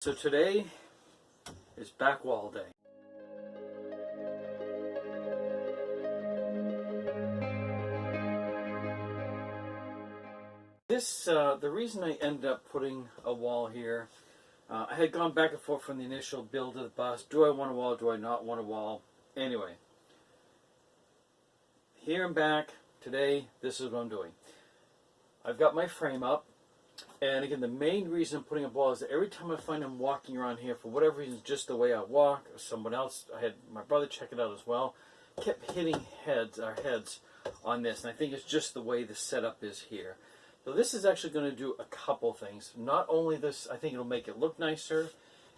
So today is back wall day. The reason I ended up putting a wall here, I had gone back and forth from the initial build of the bus. Do I want a wall? Do I not want a wall? Anyway, here and back today, this is what I'm doing. I've got my frame up. And again, the main reason I'm putting a wall is that every time I find I'm walking around here, for whatever reason, just the way I walk, or someone else, I had my brother check it out as well, kept hitting our heads on this. And I think it's just the way the setup is here. So this is actually going to do a couple things. Not only this, I think it'll make it look nicer.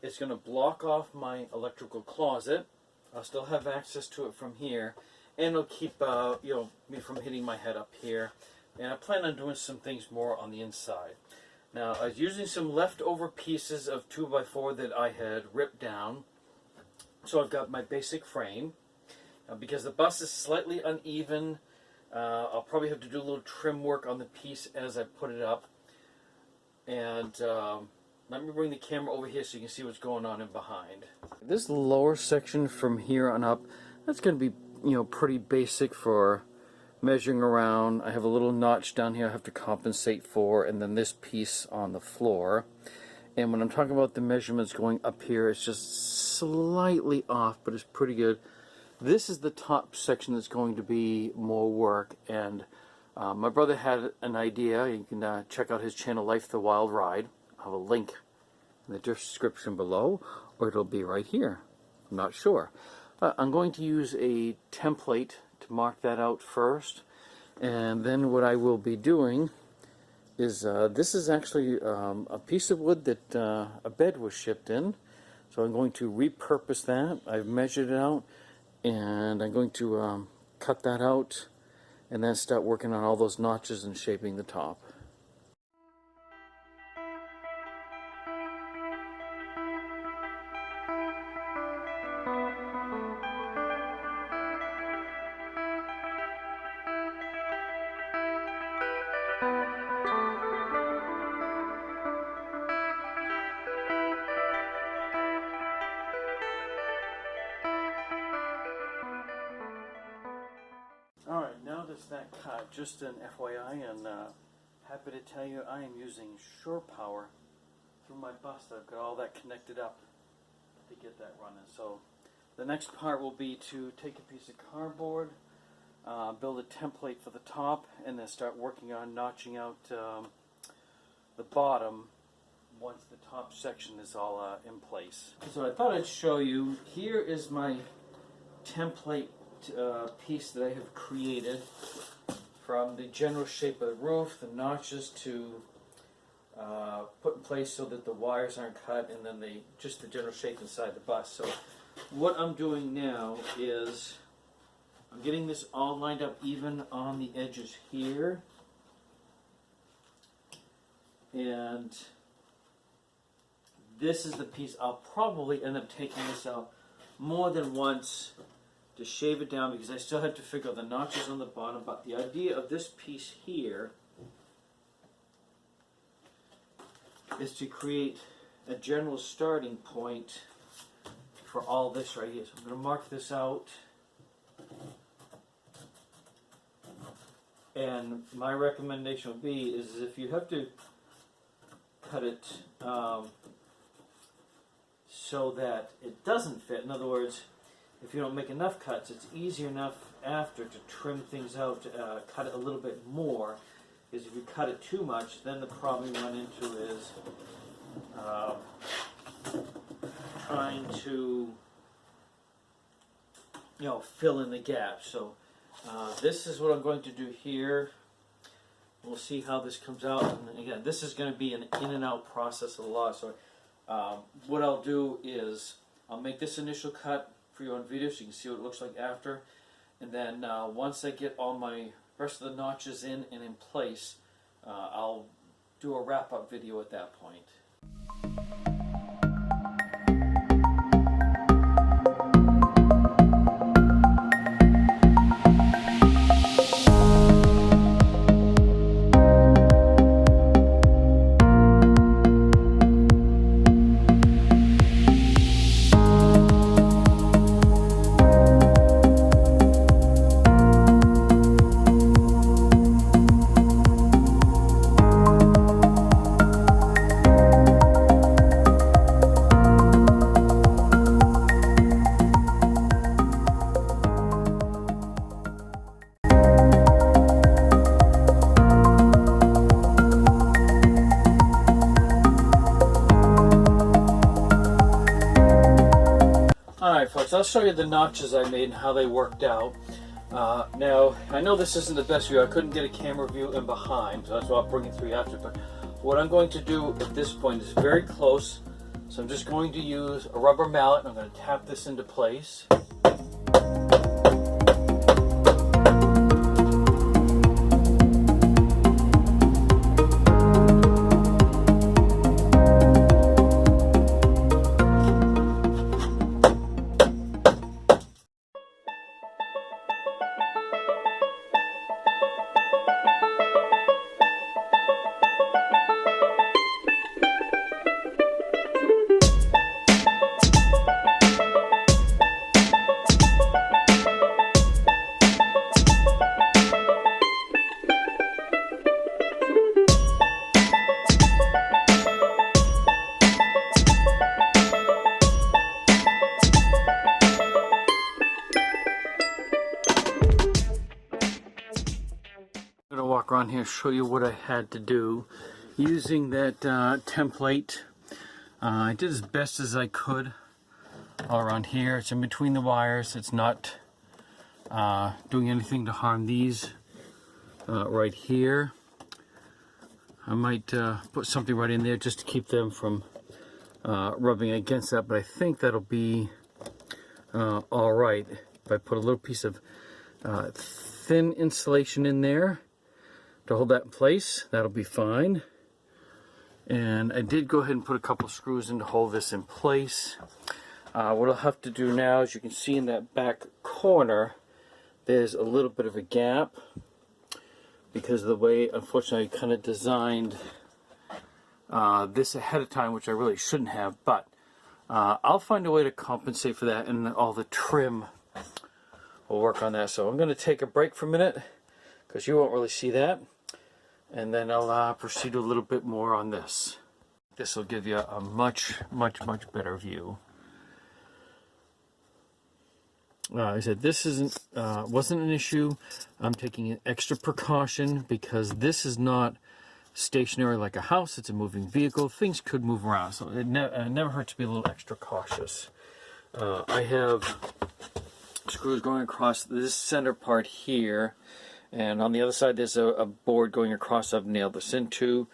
It's going to block off my electrical closet. I'll still have access to it from here. And it'll keep me from hitting my head up here. And I plan on doing some things more on the inside. Now, I was using some leftover pieces of 2x4 that I had ripped down. So I've got my basic frame. Because the bus is slightly uneven, I'll probably have to do a little trim work on the piece as I put it up. And let me bring the camera over here so you can see what's going on in behind. This lower section from here on up, that's going to be pretty basic for measuring around. I have a little notch down here I have to compensate for, and then this piece on the floor. And when I'm talking about the measurements going up here, it's just slightly off, but it's pretty good. This is the top section that's going to be more work, and my brother had an idea. You can check out his channel, Life the Wild Ride. I'll have a link in the description below, or it'll be right here. I'm not sure. I'm going to use a template to mark that out first, and then what I will be doing is this is actually a piece of wood that a bed was shipped in, so I'm going to repurpose that. I've measured it out, and I'm going to cut that out and then start working on all those notches and shaping the top. Alright, now that's that cut, just an FYI, and happy to tell you I am using Shore Power through my bus. I've got all that connected up to get that running. So the next part will be to take a piece of cardboard, build a template for the top, and then start working on notching out the bottom once the top section is all in place. So I thought I'd show you, here is my template piece that I have created, from the general shape of the roof, the notches to put in place so that the wires aren't cut, and then just the general shape inside the bus. So what I'm doing now is I'm getting this all lined up even on the edges here, and this is the piece I'll probably end up taking this out more than once to shave it down, because I still have to figure out the notches on the bottom. But the idea of this piece here is to create a general starting point for all this right here. So I'm going to mark this out, and my recommendation would be is if you have to cut it so that it doesn't fit. In other words, if you don't make enough cuts, it's easier enough after to trim things out, to cut it a little bit more. Because if you cut it too much, then the problem you run into is trying to fill in the gaps. So this is what I'm going to do here. We'll see how this comes out. And again, this is going to be an in and out process a lot. So what I'll do is I'll make this initial cut for you on video so you can see what it looks like after, and then once I get all my rest of the notches in and in place, I'll do a wrap-up video at that point. Alright folks, I'll show you the notches I made and how they worked out. Now, I know this isn't the best view. I couldn't get a camera view in behind, so that's why I'll bring it through after. But what I'm going to do at this point is very close. So I'm just going to use a rubber mallet and I'm going to tap this into place. I'm going to walk around here, show you what I had to do using that template. I did as best as I could all around here. It's in between the wires. It's not doing anything to harm these right here. I might put something right in there just to keep them from rubbing against that, but I think that'll be all right. If I put a little piece of thin insulation in there to hold that in place, that'll be fine. And I did go ahead and put a couple screws in to hold this in place. What I'll have to do now, as you can see in that back corner, there's a little bit of a gap because of the way, unfortunately, I kind of designed this ahead of time, which I really shouldn't have, but I'll find a way to compensate for that, and all the trim will work on that. So I'm going to take a break for a minute because you won't really see that, and then I'll proceed a little bit more on this. This will give you a much better view. I said this wasn't an issue. I'm taking an extra precaution because this is not stationary like a house. It's a moving vehicle. Things could move around, so it never hurts to be a little extra cautious. I have screws going across this center part here, and on the other side there's a board going across. I've nailed this into,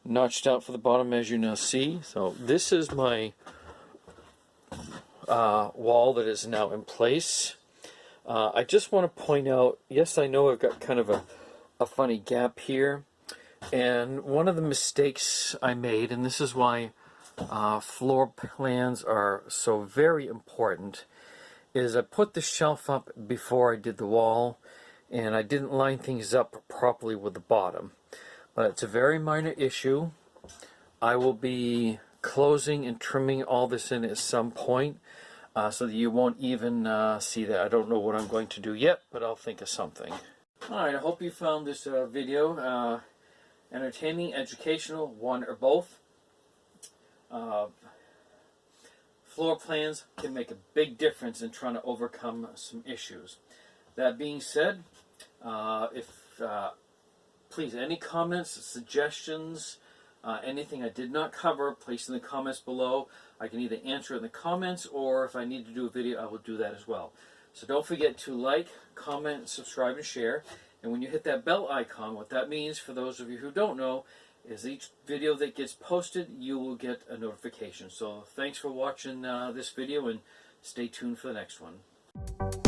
notched out for the bottom, as you now see. So this is my wall that is now in place. I just want to point out, yes, I know I've got kind of a funny gap here, and one of the mistakes I made, and this is why floor plans are so very important, is I put the shelf up before I did the wall, and I didn't line things up properly with the bottom. But it's a very minor issue. I will be closing and trimming all this in at some point, so that you won't even see that. I don't know what I'm going to do yet, but I'll think of something. Alright, I hope you found this video entertaining, educational, one or both. Floor plans can make a big difference in trying to overcome some issues. That being said, please, any comments, suggestions, anything I did not cover, place in the comments below. I can either answer it in the comments, or if I need to do a video, I will do that as well. So don't forget to like, comment, subscribe, and share. And when you hit that bell icon, what that means, for those of you who don't know, is each video that gets posted, you will get a notification. So thanks for watching this video, and stay tuned for the next one.